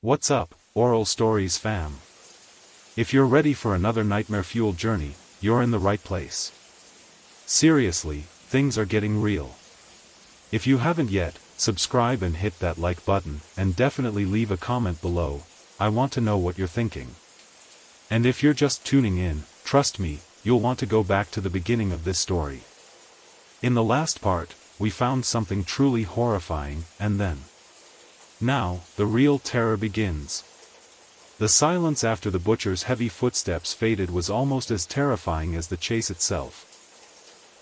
What's up, Oral Stories fam? If you're ready for another nightmare-fueled journey, you're in the right place. Seriously, things are getting real. If you haven't yet, subscribe and hit that like button, and definitely leave a comment below. I want to know what you're thinking. And if you're just tuning in, trust me, you'll want to go back to the beginning of this story. In the last part, we found something truly horrifying, and then now, the real terror begins. The silence after the butcher's heavy footsteps faded was almost as terrifying as the chase itself.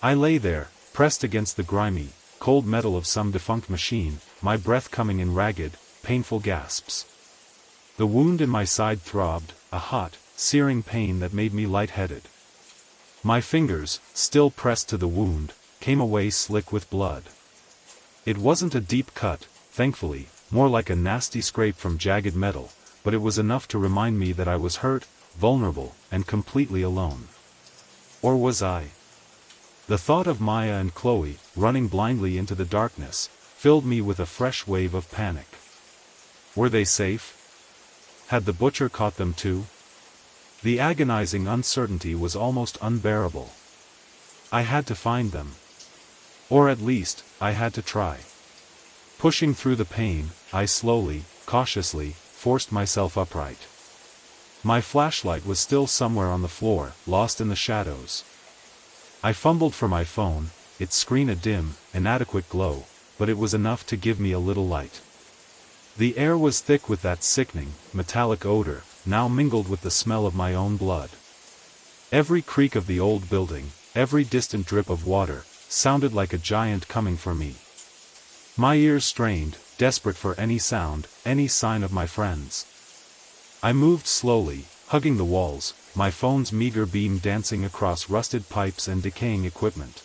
I lay there, pressed against the grimy, cold metal of some defunct machine, my breath coming in ragged, painful gasps. The wound in my side throbbed, a hot, searing pain that made me lightheaded. My fingers, still pressed to the wound, came away slick with blood. It wasn't a deep cut, thankfully, more like a nasty scrape from jagged metal, but it was enough to remind me that I was hurt, vulnerable, and completely alone. Or was I? The thought of Maya and Chloe, running blindly into the darkness, filled me with a fresh wave of panic. Were they safe? Had the butcher caught them too? The agonizing uncertainty was almost unbearable. I had to find them. Or at least, I had to try. Pushing through the pain, I slowly, cautiously, forced myself upright. My flashlight was still somewhere on the floor, lost in the shadows. I fumbled for my phone, its screen a dim, inadequate glow, but it was enough to give me a little light. The air was thick with that sickening, metallic odor, now mingled with the smell of my own blood. Every creak of the old building, every distant drip of water, sounded like a giant coming for me. My ears strained, desperate for any sound, any sign of my friends. I moved slowly, hugging the walls, my phone's meager beam dancing across rusted pipes and decaying equipment.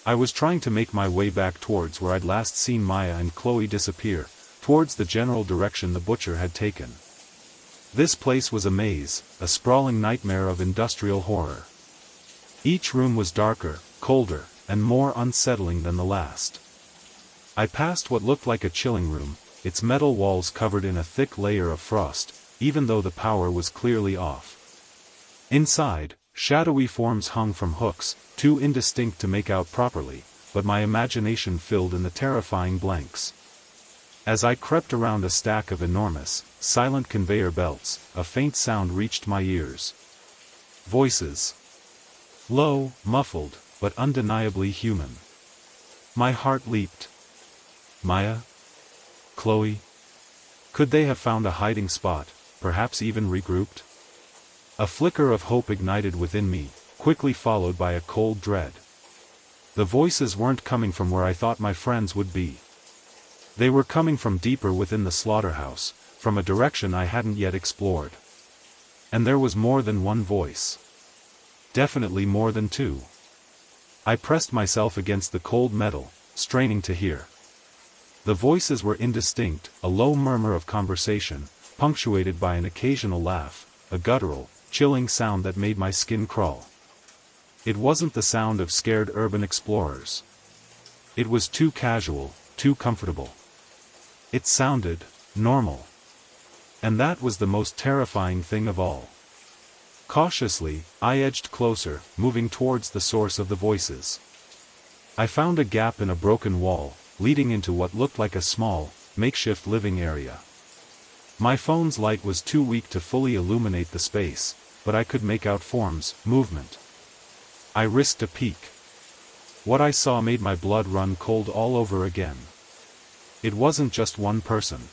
I was trying to make my way back towards where I'd last seen Maya and Chloe disappear, towards the general direction the butcher had taken. This place was a maze, a sprawling nightmare of industrial horror. Each room was darker, colder, and more unsettling than the last. I passed what looked like a chilling room, its metal walls covered in a thick layer of frost, even though the power was clearly off. Inside, shadowy forms hung from hooks, too indistinct to make out properly, but my imagination filled in the terrifying blanks. As I crept around a stack of enormous, silent conveyor belts, a faint sound reached my ears. Voices. Low, muffled, but undeniably human. My heart leaped. Maya? Chloe? Could they have found a hiding spot, perhaps even regrouped? A flicker of hope ignited within me, quickly followed by a cold dread. The voices weren't coming from where I thought my friends would be. They were coming from deeper within the slaughterhouse, from a direction I hadn't yet explored. And there was more than one voice. Definitely more than two. I pressed myself against the cold metal, straining to hear. The voices were indistinct, a low murmur of conversation, punctuated by an occasional laugh, a guttural, chilling sound that made my skin crawl. It wasn't the sound of scared urban explorers. It was too casual, too comfortable. It sounded normal. And that was the most terrifying thing of all. Cautiously, I edged closer, moving towards the source of the voices. I found a gap in a broken wall, leading into what looked like a small, makeshift living area. My phone's light was too weak to fully illuminate the space, but I could make out forms, movement. I risked a peek. What I saw made my blood run cold all over again. It wasn't just one person.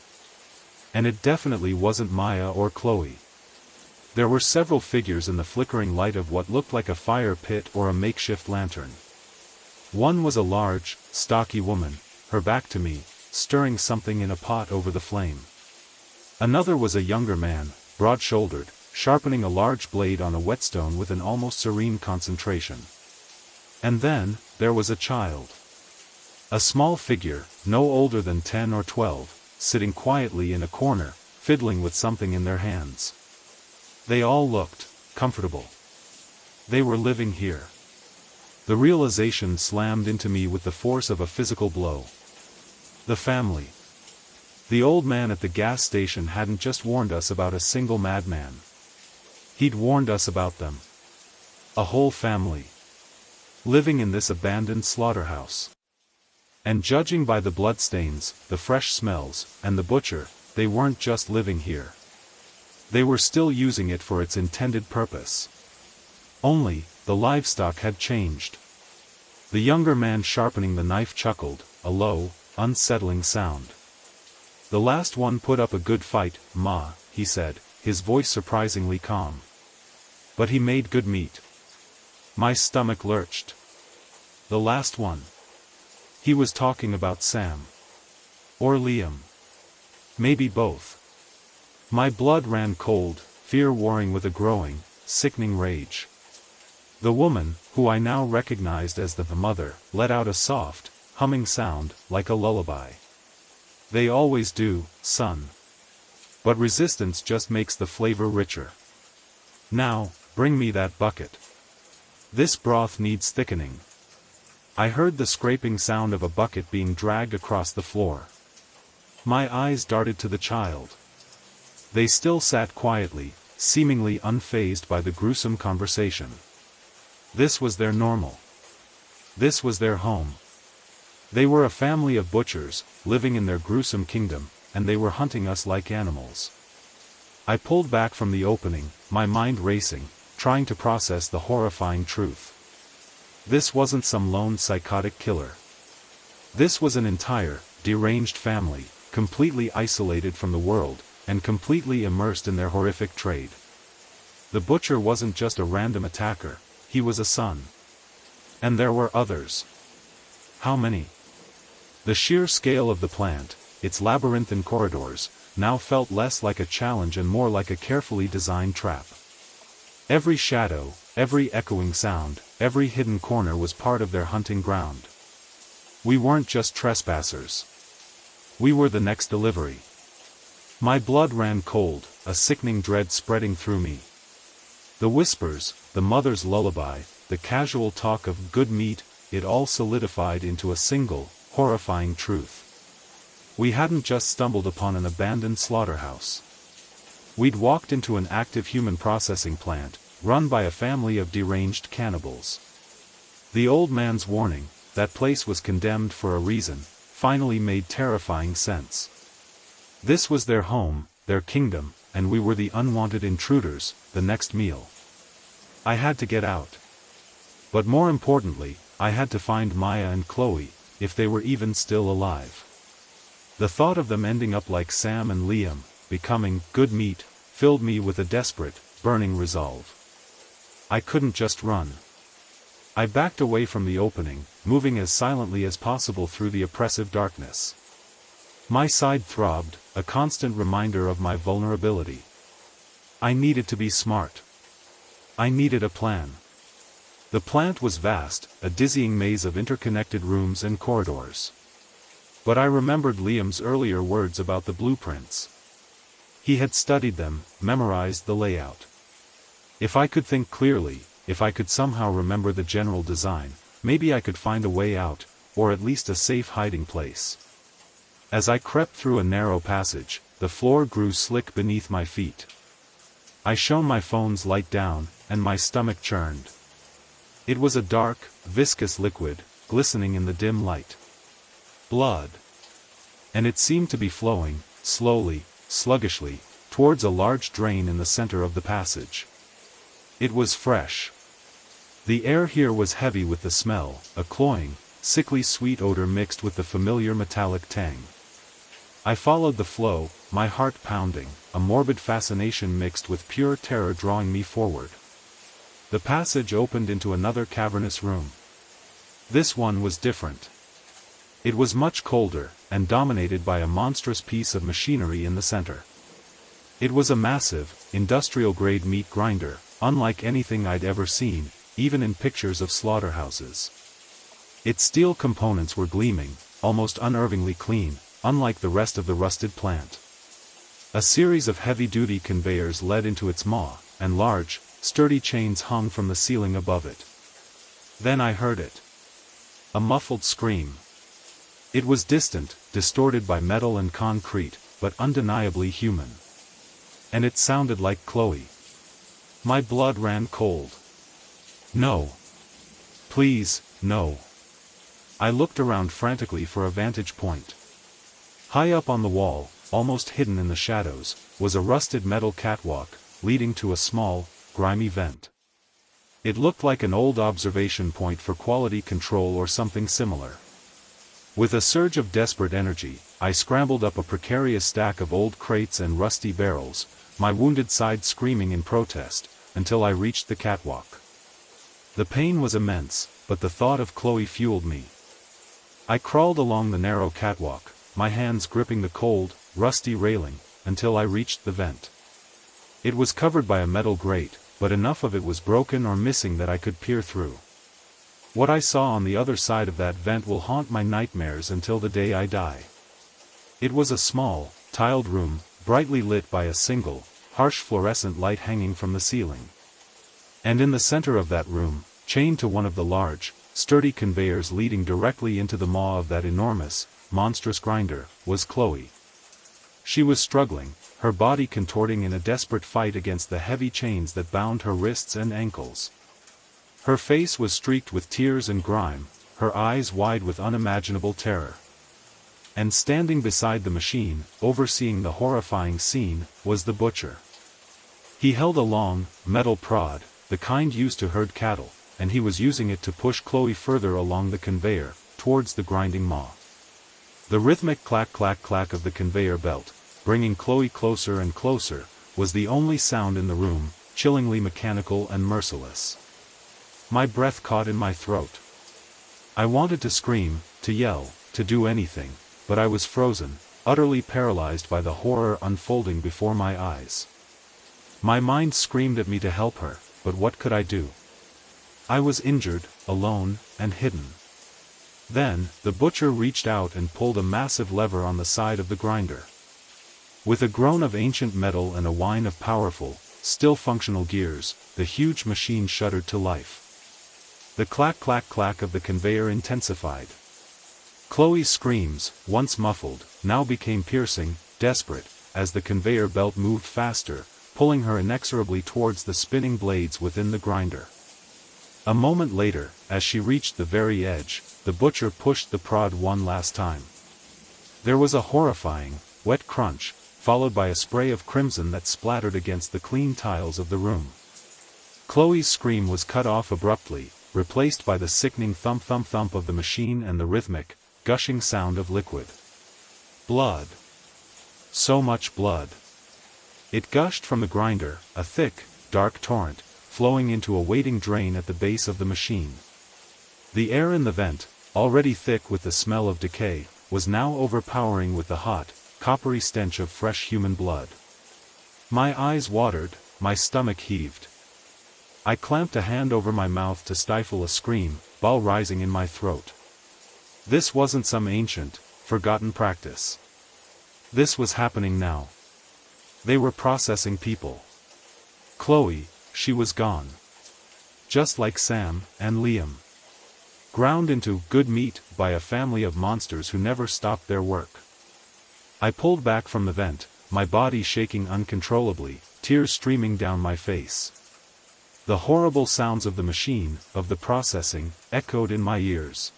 And it definitely wasn't Maya or Chloe. There were several figures in the flickering light of what looked like a fire pit or a makeshift lantern. One was a large, stocky woman, her back to me, stirring something in a pot over the flame. Another was a younger man, broad-shouldered, sharpening a large blade on a whetstone with an almost serene concentration. And then, there was a child. A small figure, no older than 10 or 12, sitting quietly in a corner, fiddling with something in their hands. They all looked comfortable. They were living here. The realization slammed into me with the force of a physical blow. The family. The old man at the gas station hadn't just warned us about a single madman. He'd warned us about them. A whole family. Living in this abandoned slaughterhouse. And judging by the bloodstains, the fresh smells, and the butcher, they weren't just living here. They were still using it for its intended purpose. Only, the livestock had changed. The younger man sharpening the knife chuckled, a low, unsettling sound. "The last one put up a good fight, Ma," he said, his voice surprisingly calm. "But he made good meat." My stomach lurched. The last one. He was talking about Sam. Or Liam. Maybe both. My blood ran cold, fear warring with a growing, sickening rage. The woman, who I now recognized as the mother, let out a soft, humming sound, like a lullaby. "They always do, son. But resistance just makes the flavor richer. Now, bring me that bucket. This broth needs thickening." I heard the scraping sound of a bucket being dragged across the floor. My eyes darted to the child. They still sat quietly, seemingly unfazed by the gruesome conversation. This was their normal. This was their home. They were a family of butchers, living in their gruesome kingdom, and they were hunting us like animals. I pulled back from the opening, my mind racing, trying to process the horrifying truth. This wasn't some lone psychotic killer. This was an entire, deranged family, completely isolated from the world, and completely immersed in their horrific trade. The butcher wasn't just a random attacker, he was a son. And there were others. How many? The sheer scale of the plant, its labyrinthine corridors, now felt less like a challenge and more like a carefully designed trap. Every shadow, every echoing sound, every hidden corner was part of their hunting ground. We weren't just trespassers. We were the next delivery. My blood ran cold, a sickening dread spreading through me. The whispers, the mother's lullaby, the casual talk of good meat, it all solidified into a single, horrifying truth. We hadn't just stumbled upon an abandoned slaughterhouse. We'd walked into an active human processing plant, run by a family of deranged cannibals. The old man's warning, that place was condemned for a reason, finally made terrifying sense. This was their home, their kingdom, and we were the unwanted intruders, the next meal. I had to get out. But more importantly, I had to find Maya and Chloe, if they were even still alive. The thought of them ending up like Sam and Liam, becoming good meat, filled me with a desperate, burning resolve. I couldn't just run. I backed away from the opening, moving as silently as possible through the oppressive darkness. My side throbbed, a constant reminder of my vulnerability. I needed to be smart. I needed a plan. The plant was vast, a dizzying maze of interconnected rooms and corridors. But I remembered Liam's earlier words about the blueprints. He had studied them, memorized the layout. If I could think clearly, if I could somehow remember the general design, maybe I could find a way out, or at least a safe hiding place. As I crept through a narrow passage, the floor grew slick beneath my feet. I shone my phone's light down, and my stomach churned. It was a dark, viscous liquid, glistening in the dim light. Blood. And it seemed to be flowing, slowly, sluggishly, towards a large drain in the center of the passage. It was fresh. The air here was heavy with the smell, a cloying, sickly sweet odor mixed with the familiar metallic tang. I followed the flow, my heart pounding, a morbid fascination mixed with pure terror drawing me forward. The passage opened into another cavernous room. This one was different. It was much colder, and dominated by a monstrous piece of machinery in the center. It was a massive, industrial-grade meat grinder, unlike anything I'd ever seen, even in pictures of slaughterhouses. Its steel components were gleaming, almost unnervingly clean, unlike the rest of the rusted plant. A series of heavy-duty conveyors led into its maw, and large, sturdy chains hung from the ceiling above it. Then I heard it. A muffled scream. It was distant, distorted by metal and concrete, but undeniably human. And it sounded like Chloe. My blood ran cold. No. Please, no. I looked around frantically for a vantage point. High up on the wall, almost hidden in the shadows, was a rusted metal catwalk, leading to a small, grimy vent. It looked like an old observation point for quality control or something similar. With a surge of desperate energy, I scrambled up a precarious stack of old crates and rusty barrels, my wounded side screaming in protest, until I reached the catwalk. The pain was immense, but the thought of Chloe fueled me. I crawled along the narrow catwalk, my hands gripping the cold, rusty railing, until I reached the vent. It was covered by a metal grate, but enough of it was broken or missing that I could peer through. What I saw on the other side of that vent will haunt my nightmares until the day I die. It was a small, tiled room, brightly lit by a single, harsh fluorescent light hanging from the ceiling. And in the center of that room, chained to one of the large, sturdy conveyors leading directly into the maw of that enormous, monstrous grinder, was Chloe. She was struggling, her body contorting in a desperate fight against the heavy chains that bound her wrists and ankles. Her face was streaked with tears and grime, her eyes wide with unimaginable terror. And standing beside the machine, overseeing the horrifying scene, was the butcher. He held a long, metal prod, the kind used to herd cattle, and he was using it to push Chloe further along the conveyor, towards the grinding maw. The rhythmic clack-clack-clack of the conveyor belt, bringing Chloe closer and closer, was the only sound in the room, chillingly mechanical and merciless. My breath caught in my throat. I wanted to scream, to yell, to do anything, but I was frozen, utterly paralyzed by the horror unfolding before my eyes. My mind screamed at me to help her, but what could I do? I was injured, alone, and hidden. Then, the butcher reached out and pulled a massive lever on the side of the grinder. With a groan of ancient metal and a whine of powerful, still functional gears, the huge machine shuddered to life. The clack-clack-clack of the conveyor intensified. Chloe's screams, once muffled, now became piercing, desperate, as the conveyor belt moved faster, pulling her inexorably towards the spinning blades within the grinder. A moment later, as she reached the very edge, the butcher pushed the prod one last time. There was a horrifying, wet crunch, followed by a spray of crimson that splattered against the clean tiles of the room. Chloe's scream was cut off abruptly, replaced by the sickening thump-thump-thump of the machine and the rhythmic, gushing sound of liquid. Blood. So much blood. It gushed from the grinder, a thick, dark torrent, flowing into a waiting drain at the base of the machine. The air in the vent, already thick with the smell of decay, was now overpowering with the hot, coppery stench of fresh human blood. My eyes watered, my stomach heaved. I clamped a hand over my mouth to stifle a scream, ball rising in my throat. This wasn't some ancient, forgotten practice. This was happening now. They were processing people. Chloe, she was gone. Just like Sam and Liam. Ground into good meat by a family of monsters who never stopped their work. I pulled back from the vent, my body shaking uncontrollably, tears streaming down my face. The horrible sounds of the machine, of the processing, echoed in my ears.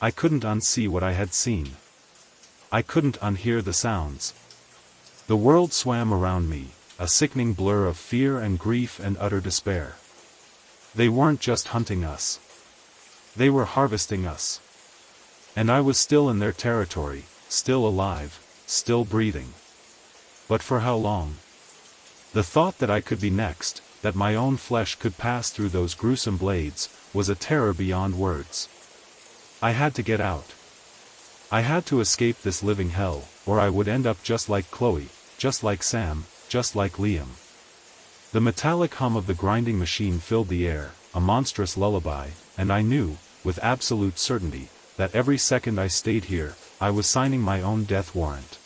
I couldn't unsee what I had seen. I couldn't unhear the sounds. The world swam around me, a sickening blur of fear and grief and utter despair. They weren't just hunting us. They were harvesting us. And I was still in their territory, still alive, still breathing. But for how long? The thought that I could be next, that my own flesh could pass through those gruesome blades, was a terror beyond words. I had to get out. I had to escape this living hell, or I would end up just like Chloe, just like Sam, just like Liam. The metallic hum of the grinding machine filled the air, a monstrous lullaby, and I knew, with absolute certainty, that every second I stayed here, I was signing my own death warrant.